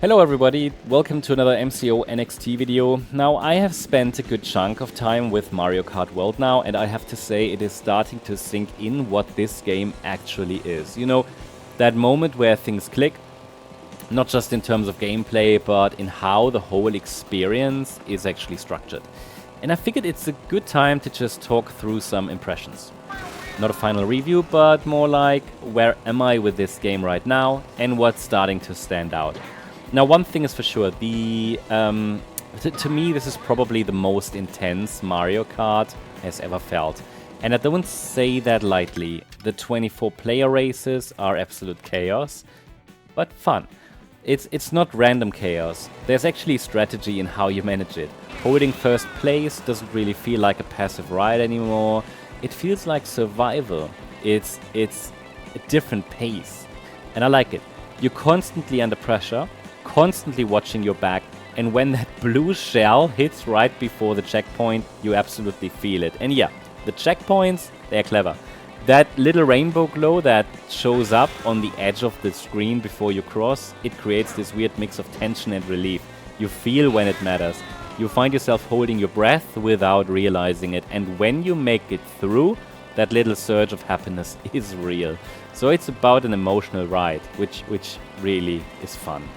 Hello everybody, welcome to another MCO NXT video. Now I have spent a good chunk of time with Mario Kart World now, and I have to say it is starting to sink in what this game actually is. You know, that moment where things click, not just in terms of gameplay, but in how the whole experience is actually structured. And I figured it's a good time to just talk through some impressions. Not a final review, but more like where am I with this game right now and what's starting to stand out. Now, one thing is for sure, to me this is probably the most intense Mario Kart has ever felt. And I don't say that lightly. The 24-player races are absolute chaos, but fun. It's not random chaos. There's actually strategy in how you manage it. Holding first place doesn't really feel like a passive ride anymore. It feels like survival. It's a different pace. And I like it. You're constantly under pressure, constantly watching your back, and when that blue shell hits right before the checkpoint, you absolutely feel it. And yeah, the checkpoints, they're clever. That little rainbow glow that shows up on the edge of the screen before you cross, it creates this weird mix of tension and relief. You feel when it matters. You find yourself holding your breath without realizing it, and when you make it through, that little surge of happiness is real. So it's about an emotional ride, which really is fun.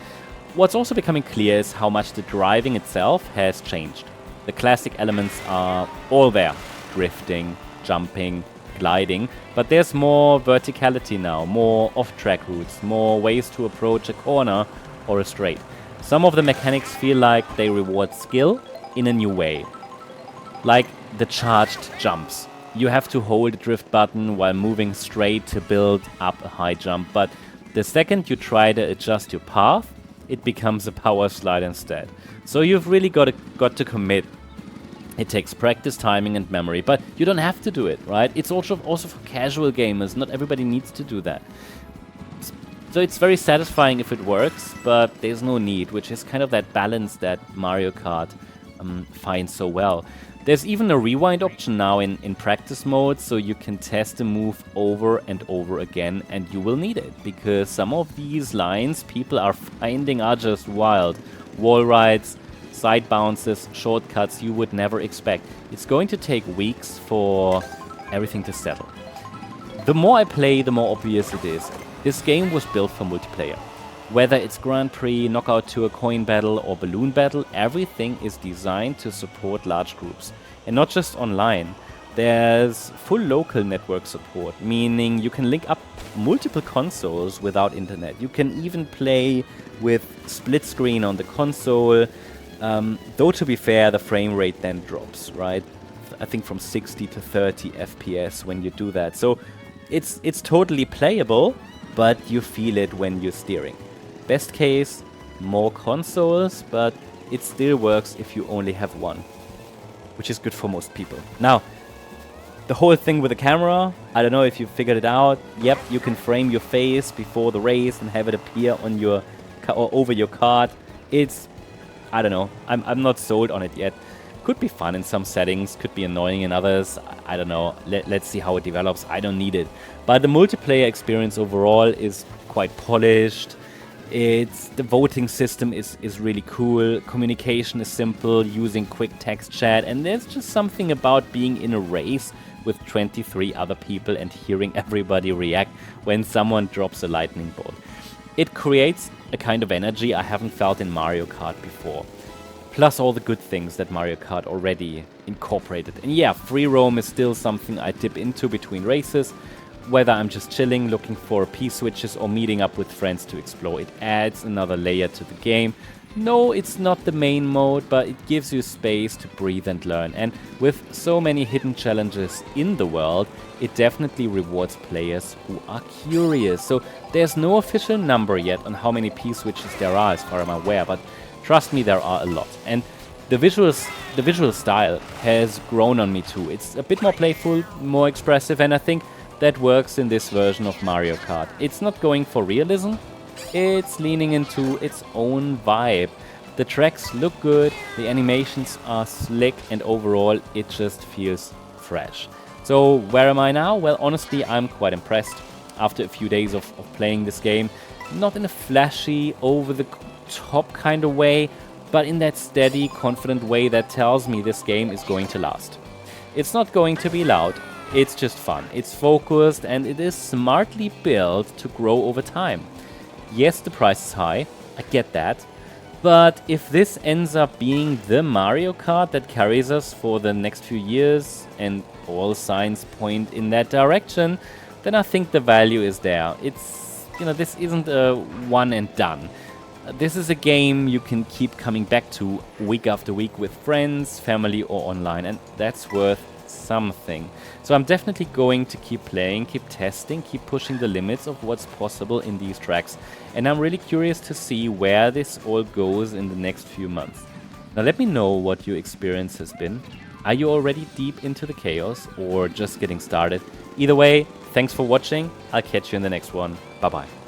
What's also becoming clear is how much the driving itself has changed. The classic elements are all there. Drifting, jumping, gliding. But there's more verticality now, more off-track routes, more ways to approach a corner or a straight. Some of the mechanics feel like they reward skill in a new way. Like the charged jumps. You have to hold the drift button while moving straight to build up a high jump. But the second you try to adjust your path, it becomes a power slide instead. So you've really got to commit. It takes practice, timing, and memory, but you don't have to do it, right? It's also for casual gamers. Not everybody needs to do that. So it's very satisfying if it works, but there's no need, which is kind of that balance that Mario Kart finds so well. There's even a rewind option now in practice mode, so you can test a move over and over again, and you will need it, because some of these lines people are finding are just wild. Wall rides, side bounces, shortcuts you would never expect. It's going to take weeks for everything to settle. The more I play, the more obvious it is. This game was built for multiplayer. Whether it's Grand Prix, Knockout Tour, Coin Battle or Balloon Battle, everything is designed to support large groups. And not just online. There's full local network support, meaning you can link up multiple consoles without internet. You can even play with split screen on the console, though to be fair, the frame rate then drops, right? I think from 60 to 30 FPS when you do that. So it's totally playable, but you feel it when you're steering. Best case, more consoles, but it still works if you only have one, which is good for most people. Now, the whole thing with the camera, I don't know if you figured it out. Yep, you can frame your face before the race and have it appear on your or over your card. It's, I don't know, I'm not sold on it yet. Could be fun in some settings, could be annoying in others. I don't know. Let's see how it develops. I don't need it. But the multiplayer experience overall is quite polished. The voting system is really cool. Communication is simple, using quick text chat, and there's just something about being in a race with 23 other people and hearing everybody react when someone drops a lightning bolt. It creates a kind of energy I haven't felt in Mario Kart before. Plus all the good things that Mario Kart already incorporated. And yeah, free roam is still something I dip into between races, whether I'm just chilling, looking for P-switches or meeting up with friends to explore. It adds another layer to the game. No, it's not the main mode, but it gives you space to breathe and learn. And with so many hidden challenges in the world, it definitely rewards players who are curious. So there's no official number yet on how many P-switches there are as far as I'm aware, but trust me, there are a lot. And the visual style has grown on me too. It's a bit more playful, more expressive, and I think that works in this version of Mario Kart. It's not going for realism, it's leaning into its own vibe. The tracks look good, the animations are slick, and overall it just feels fresh. So where am I now? Well, honestly, I'm quite impressed after a few days of playing this game. Not in a flashy, over the top kind of way, but in that steady, confident way that tells me this game is going to last. It's not going to be loud, it's just fun. It's focused and it is smartly built to grow over time. Yes, the price is high, I get that. But if this ends up being the Mario Kart that carries us for the next few years, and all signs point in that direction, then I think the value is there. It's, this isn't a one and done. This is a game you can keep coming back to week after week with friends, family or online, and that's worth something. So I'm definitely going to keep playing, keep testing, keep pushing the limits of what's possible in these tracks, and I'm really curious to see where this all goes in the next few months. Now let me know what your experience has been. Are you already deep into the chaos or just getting started? Either way, thanks for watching. I'll catch you in the next one. Bye bye.